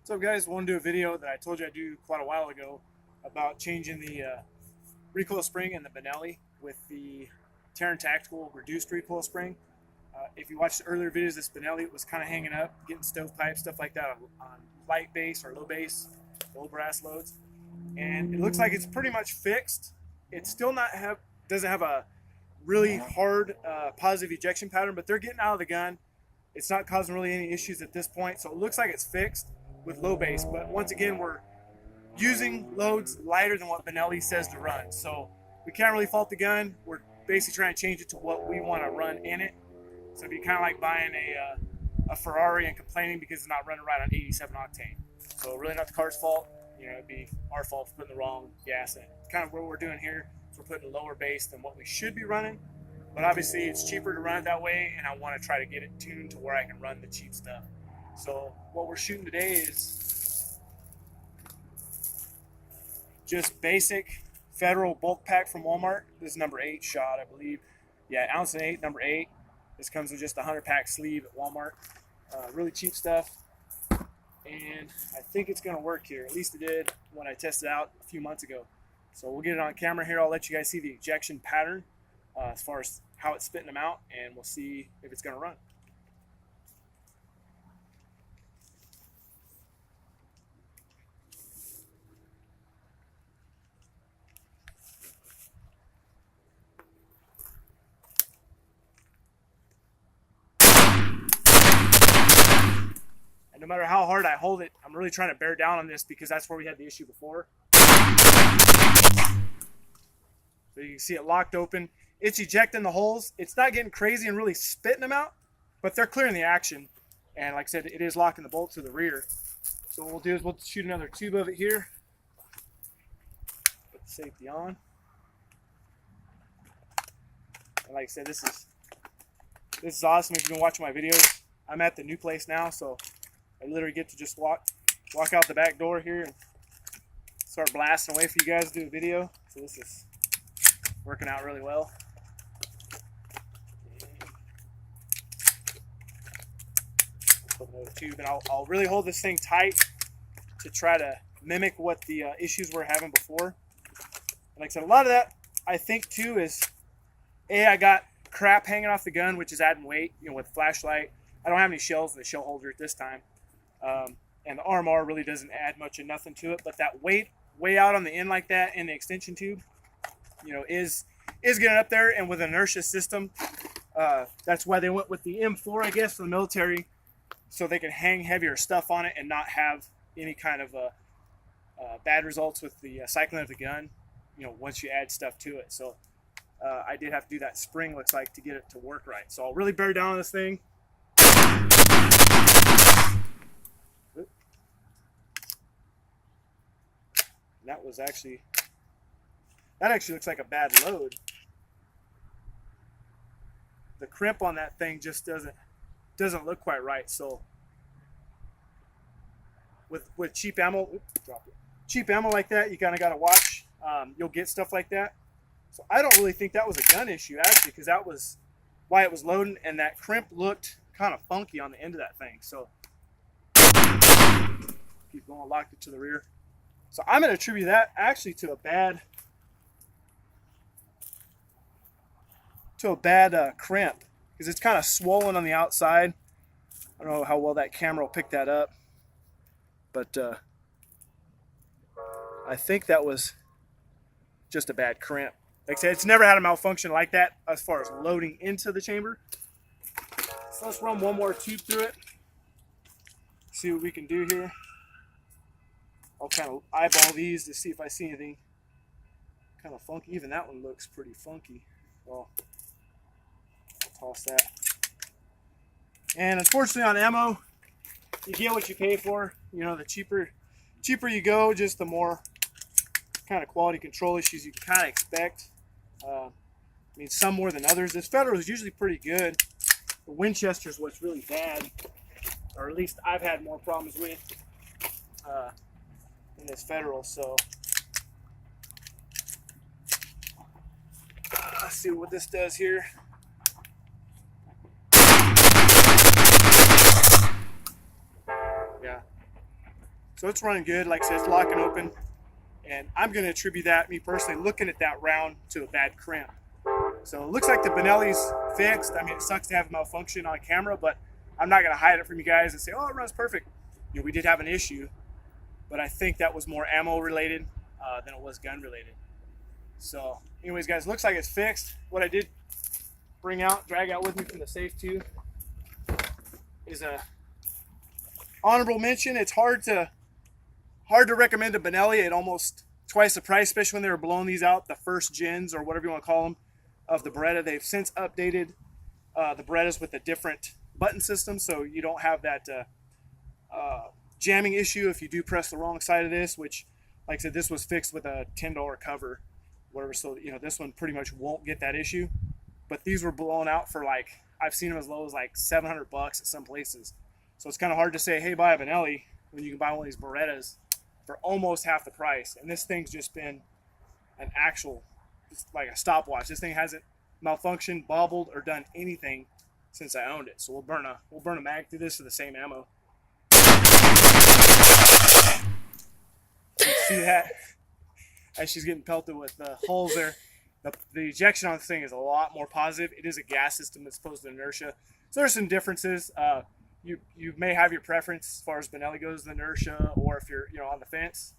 What's up, guys? I want to do a video that I told you I'd do quite a while ago about changing the recoil spring in the Benelli with the Terran Tactical reduced recoil spring. If you watched the earlier videos, this Benelli was kind of hanging up, getting stovepipe, stuff like that on light base or low base, low brass loads. And it looks like it's pretty much fixed. It still doesn't have a really hard positive ejection pattern, but they're getting out of the gun. It's not causing really any issues at this point, so it looks like it's fixed with low base. But once again, we're using loads lighter than what Benelli says to run, so we can't really fault the gun. We're basically trying to change it to what we want to run in it. So it'd be kind of like buying a Ferrari and complaining because it's not running right on 87 octane. So really not the car's fault. You know, it'd be our fault for putting the wrong gas in it. It's kind of what we're doing here. So we're putting a lower base than what we should be running. But obviously it's cheaper to run it that way, and I want to try to get it tuned to where I can run the cheap stuff. So what we're shooting today is just basic Federal bulk pack from Walmart. This is number 8 shot, I believe. Yeah, ounce and 8, number 8. This comes with just a 100-pack sleeve at Walmart. Really cheap stuff. And I think it's going to work here. At least it did when I tested it out a few months ago. So we'll get it on camera here. I'll let you guys see the ejection pattern as far as how it's spitting them out, and we'll see if it's going to run. And no matter how hard I hold it, I'm really trying to bear down on this because that's where we had the issue before. So you can see it locked open. It's ejecting the holes. It's not getting crazy and really spitting them out, but they're clearing the action. And like I said, it is locking the bolt to the rear. So what we'll do is we'll shoot another tube of it here. Put the safety on. And like I said, this is awesome. If you've been watching my videos, I'm at the new place now, so I literally get to just walk out the back door here and start blasting away for you guys to do a video. So this is working out really well. Put another tube, and I'll really hold this thing tight to try to mimic what the issues we're having before. And like I said, a lot of that I think too is I got crap hanging off the gun, which is adding weight. You know, with flashlight, I don't have any shells in the shell holder at this time. And the RMR really doesn't add much of nothing to it, but that weight way out on the end like that in the extension tube, you know, is getting up there. And with an inertia system, that's why they went with the M4, I guess, for the military, so they can hang heavier stuff on it and not have any kind of bad results with the cycling of the gun, you know, once you add stuff to it. So I did have to do that spring, looks like, to get it to work right. So I'll really bear down on this thing. That actually looks like a bad load. The crimp on that thing just doesn't look quite right. So with cheap ammo, cheap ammo like that, you kind of got to watch. You'll get stuff like that. So I don't really think that was a gun issue, actually, because that was why it was loading, and that crimp looked kind of funky on the end of that thing. So keep going, locked it to the rear. So I'm going to attribute that actually to a bad crimp, because it's kind of swollen on the outside. I don't know how well that camera will pick that up, but I think that was just a bad crimp. Like I said, it's never had a malfunction like that as far as loading into the chamber. So let's run one more tube through it, see what we can do here. I'll kind of eyeball these to see if I see anything kind of funky. Even that one looks pretty funky. Well, I'll toss that. And unfortunately on ammo, you get what you pay for. You know, the cheaper you go, just the more kind of quality control issues you can kind of expect. I mean, some more than others. This Federal is usually pretty good. The Winchester is what's really bad, or at least I've had more problems with in this Federal. So let's see what this does here. Yeah, So it's running good. Like I said, it's locking open. And I'm going to attribute that, me personally, looking at that round, to a bad crimp. So it looks like the Benelli's fixed. I mean, it sucks to have a malfunction on camera, but I'm not going to hide it from you guys and say, oh, it runs perfect. You know, we did have an issue, but I think that was more ammo related than it was gun related. So anyways, guys, looks like it's fixed. What I did drag out with me from the safe too, is a honorable mention. It's hard to recommend a Benelli at almost twice the price, especially when they were blowing these out, the first gens or whatever you want to call them, of the Beretta. They've since updated the Berettas with a different button system, so you don't have that jamming issue if you do press the wrong side of this, which, like I said, this was fixed with a $10 cover, whatever. So, you know, this one pretty much won't get that issue. But these were blown out for, like, I've seen them as low as like $700 at some places. So it's kind of hard to say, hey, buy a Benelli when you can buy one of these Berettas for almost half the price. And this thing's just been an actual, just like a stopwatch. This thing hasn't malfunctioned, bobbled, or done anything since I owned it. So we'll burn a mag through this with the same ammo. You see that as she's getting pelted with the holes there. The ejection on this thing is a lot more positive. It is a gas system as opposed to inertia. So there's some differences. You may have your preference as far as Benelli goes, the inertia, or if you're on the fence.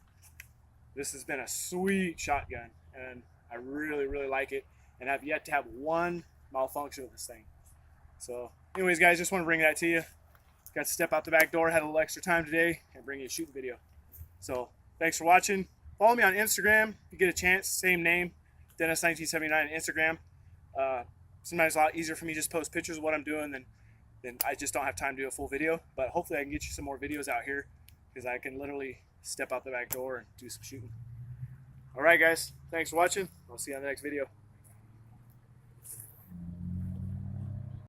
This has been a sweet shotgun, and I really, really like it, and I've yet to have one malfunction with this thing. So anyways, guys, just want to bring that to you. Got to step out the back door, had a little extra time today, and bring you a shooting video. So thanks for watching. Follow me on Instagram if you get a chance. Same name, Dennis1979 on Instagram. Sometimes it's a lot easier for me to just post pictures of what I'm doing than I just don't have time to do a full video. But hopefully I can get you some more videos out here, because I can literally step out the back door and do some shooting. All right, guys, thanks for watching. I'll see you on the next video.